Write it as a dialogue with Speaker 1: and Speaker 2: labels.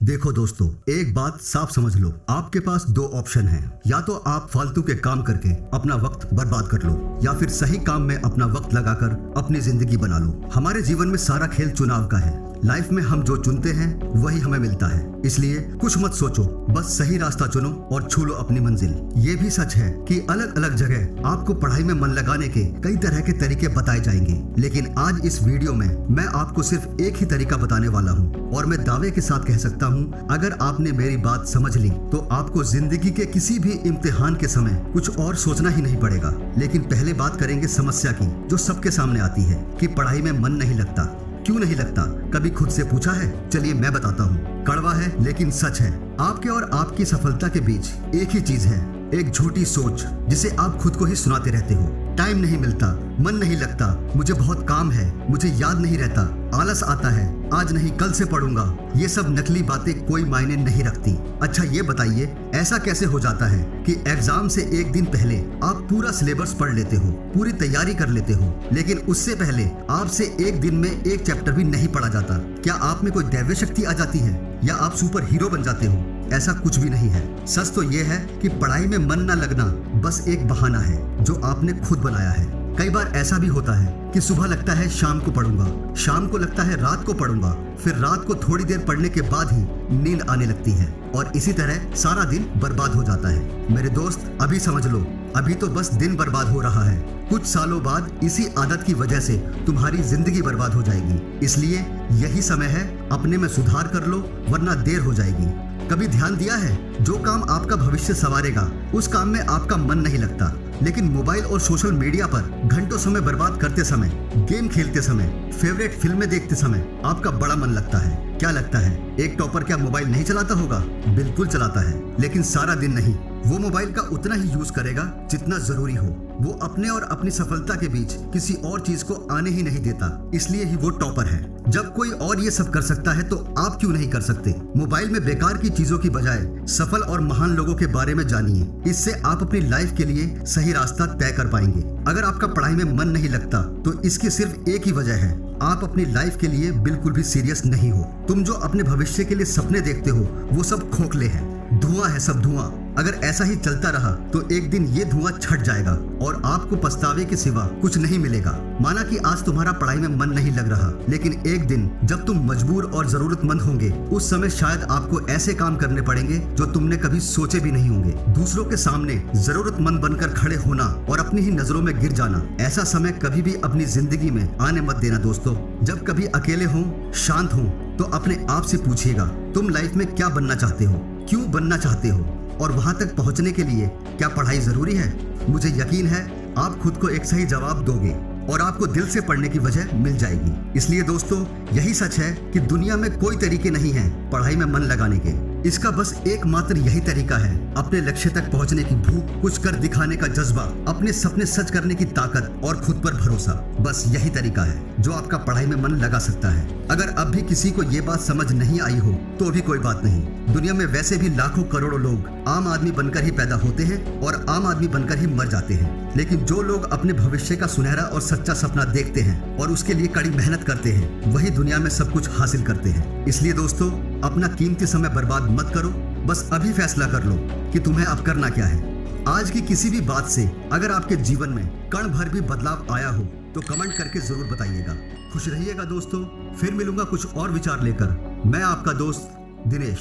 Speaker 1: देखो दोस्तों, एक बात साफ समझ लो, आपके पास दो ऑप्शन हैं। या तो आप फालतू के काम करके अपना वक्त बर्बाद कर लो, या फिर सही काम में अपना वक्त लगाकर अपनी जिंदगी बना लो। हमारे जीवन में सारा खेल चुनाव का है। लाइफ में हम जो चुनते हैं वही हमें मिलता है। इसलिए कुछ मत सोचो, बस सही रास्ता चुनो और छू लो अपनी मंजिल। ये भी सच है कि अलग अलग जगह आपको पढ़ाई में मन लगाने के कई तरह के तरीके बताए जाएंगे, लेकिन आज इस वीडियो में मैं आपको सिर्फ एक ही तरीका बताने वाला हूँ। और मैं दावे के साथ कह सकता हूँ, अगर आपने मेरी बात समझ ली तो आपको जिंदगी के किसी भी इम्तिहान के समय कुछ और सोचना ही नहीं पड़ेगा। लेकिन पहले बात करेंगे समस्या की, जो सबके सामने आती है कि पढ़ाई में मन नहीं लगता। क्यों नहीं लगता, कभी खुद से पूछा है? चलिए मैं बताता हूँ। कड़वा है लेकिन सच है। आपके और आपकी सफलता के बीच एक ही चीज है, एक झूठी सोच जिसे आप खुद को ही सुनाते रहते हो। टाइम नहीं मिलता, मन नहीं लगता, मुझे बहुत काम है, मुझे याद नहीं रहता, आलस आता है, आज नहीं कल से पढ़ूंगा। ये सब नकली बातें कोई मायने नहीं रखती। अच्छा ये बताइए, ऐसा कैसे हो जाता है कि एग्जाम से एक दिन पहले आप पूरा सिलेबस पढ़ लेते हो, पूरी तैयारी कर लेते हो, लेकिन उससे पहले आपसे एक दिन में एक चैप्टर भी नहीं पढ़ा जाता? क्या आप में कोई दैवीय शक्ति आ जाती है या आप सुपर हीरो बन जाते हो? ऐसा कुछ भी नहीं है। सच तो ये है कि पढ़ाई में मन न लगना बस एक बहाना है जो आपने खुद बनाया है। कई बार ऐसा भी होता है कि सुबह लगता है शाम को पढ़ूंगा, शाम को लगता है रात को पढ़ूंगा, फिर रात को थोड़ी देर पढ़ने के बाद ही नींद आने लगती है और इसी तरह सारा दिन बर्बाद हो जाता है। मेरे दोस्त, अभी समझ लो, अभी तो बस दिन बर्बाद हो रहा है। कुछ सालों बाद इसी आदत की वजह से तुम्हारी जिंदगी बर्बाद हो जाएगी। इसलिए यही समय है, अपने में सुधार कर लो वरना देर हो जाएगी। कभी ध्यान दिया है, जो काम आपका भविष्य संवारेगा उस काम में आपका मन नहीं लगता, लेकिन मोबाइल और सोशल मीडिया पर घंटों समय बर्बाद करते समय, गेम खेलते समय, फेवरेट फिल्में देखते समय आपका बड़ा मन लगता है। क्या लगता है, एक टॉपर क्या मोबाइल नहीं चलाता होगा? बिल्कुल चलाता है, लेकिन सारा दिन नहीं। वो मोबाइल का उतना ही यूज करेगा जितना जरूरी हो। वो अपने और अपनी सफलता के बीच किसी और चीज को आने ही नहीं देता, इसलिए ही वो टॉपर है। जब कोई और ये सब कर सकता है तो आप क्यों नहीं कर सकते? मोबाइल में बेकार की चीजों की बजाय सफल और महान लोगों के बारे में जानिए। इससे आप अपनी लाइफ के लिए सही रास्ता तय कर पाएंगे। अगर आपका पढ़ाई में मन नहीं लगता तो इसकी सिर्फ एक ही वजह है, आप अपनी लाइफ के लिए बिल्कुल भी सीरियस नहीं हो। तुम जो अपने भविष्य के लिए सपने देखते हो वो सब खोखले हैं, धुआं है, सब धुआं। अगर ऐसा ही चलता रहा तो एक दिन ये धुआं छट जाएगा और आपको पछतावे के सिवा कुछ नहीं मिलेगा। माना कि आज तुम्हारा पढ़ाई में मन नहीं लग रहा, लेकिन एक दिन जब तुम मजबूर और जरूरतमंद होंगे, उस समय शायद आपको ऐसे काम करने पड़ेंगे जो तुमने कभी सोचे भी नहीं होंगे। दूसरों के सामने जरूरतमंद बनकर खड़े होना और अपनी ही नजरों में गिर जाना, ऐसा समय कभी भी अपनी जिंदगी में आने मत देना दोस्तों। जब कभी अकेले हो, शांत हो, तो अपने आप से पूछिएगा, तुम लाइफ में क्या बनना चाहते हो, क्यों बनना चाहते हो, और वहां तक पहुंचने के लिए क्या पढ़ाई जरूरी है? मुझे यकीन है आप खुद को एक सही जवाब दोगे और आपको दिल से पढ़ने की वजह मिल जाएगी। इसलिए दोस्तों, यही सच है कि दुनिया में कोई तरीके नहीं हैं पढ़ाई में मन लगाने के। इसका बस एकमात्र यही तरीका है, अपने लक्ष्य तक पहुंचने की भूख, कुछ कर दिखाने का जज्बा, अपने सपने सच करने की ताकत और खुद पर भरोसा। बस यही तरीका है जो आपका पढ़ाई में मन लगा सकता है। अगर अब भी किसी को ये बात समझ नहीं आई हो तो भी कोई बात नहीं। दुनिया में वैसे भी लाखों करोड़ों लोग आम आदमी बनकर ही पैदा होते हैं और आम आदमी बनकर ही मर जाते हैं, लेकिन जो लोग अपने भविष्य का सुनहरा और सच्चा सपना देखते हैं और उसके लिए कड़ी मेहनत करते हैं, वही दुनिया में सब कुछ हासिल करते हैं। इसलिए दोस्तों, अपना कीमती समय बर्बाद मत करो, बस अभी फैसला कर लो कि तुम्हें अब करना क्या है। आज की किसी भी बात से अगर आपके जीवन में कण भर भी बदलाव आया हो तो कमेंट करके जरूर बताइएगा। खुश रहिएगा दोस्तों, फिर मिलूंगा कुछ और विचार लेकर। मैं आपका दोस्त दिनेश।